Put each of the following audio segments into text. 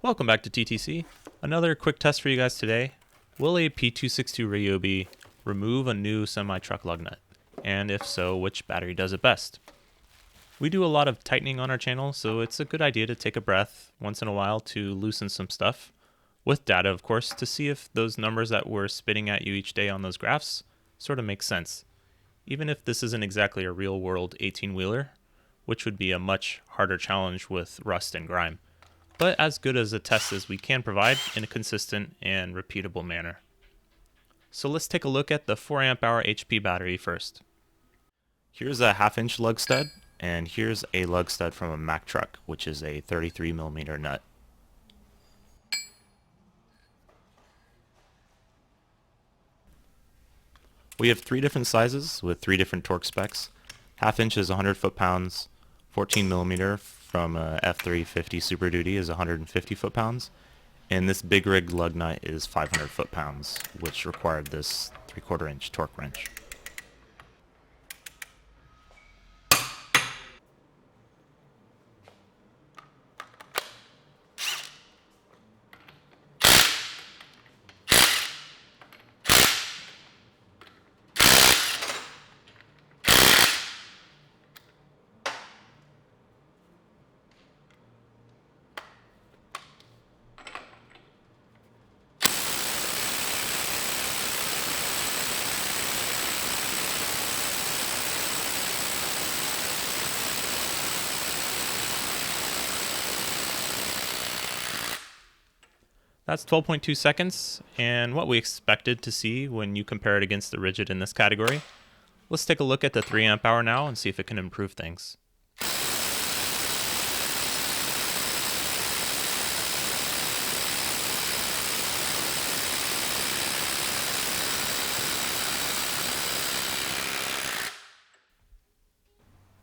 Welcome back to TTC. Another quick test for you guys today. Will a P262 Ryobi remove a new semi-truck lug nut? And if so, which battery does it best? We do a lot of tightening on our channel, so it's a good idea to take a breath once in a while to loosen some stuff. With data, of course, to see if those numbers that we're spitting at you each day on those graphs sort of make sense. Even if this isn't exactly a real-world 18-wheeler, which would be a much harder challenge with rust and grime, but as good as a test as we can provide in a consistent and repeatable manner. So let's take a look at the 4 amp hour HP battery first. Here's a 1/2 inch lug stud, and here's a lug stud from a Mack truck, which is a 33mm nut. We have 3 different sizes with 3 different torque specs. 1/2 inch is 100 foot-pounds, 14mm from a F350 Super Duty is 150 foot-pounds, and this big rig lug nut is 500 foot-pounds, which required this 3/4 inch torque wrench. That's 12.2 seconds, and what we expected to see when you compare it against the rigid in this category. Let's take a look at the 3 amp hour now and see if it can improve things.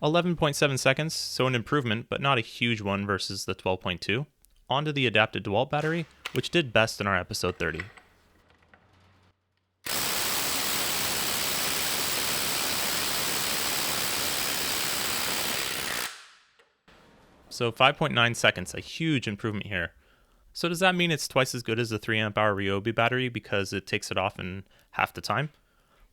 "11.7 seconds, so an improvement, but not a huge one versus the 12.2. Onto the adapted Dewalt battery, which did best in our episode 30. So 5.9 seconds, a huge improvement here. So does that mean it's twice as good as the 3 amp hour Ryobi battery because it takes it off in half the time?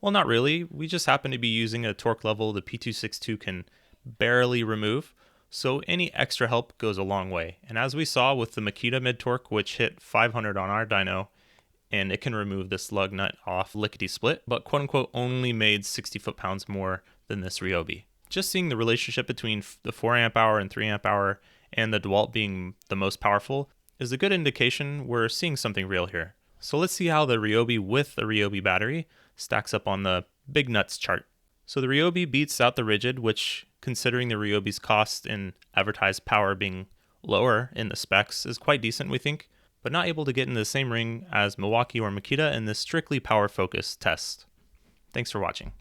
Well, not really. We just happen to be using a torque level the P262 can barely remove, so any extra help goes a long way. And as we saw with the Makita mid-torque, which hit 500 on our dyno, and it can remove this lug nut off lickety-split, but quote-unquote only made 60 foot-pounds more than this Ryobi. Just seeing the relationship between the 4 amp hour and 3 amp hour and the Dewalt being the most powerful is a good indication we're seeing something real here. So let's see how the Ryobi with the Ryobi battery stacks up on the big nuts chart. So the Ryobi beats out the rigid, which, considering the Ryobi's cost and advertised power being lower in the specs, is quite decent, we think, but not able to get in the same ring as Milwaukee or Makita in this strictly power-focused test. Thanks for watching.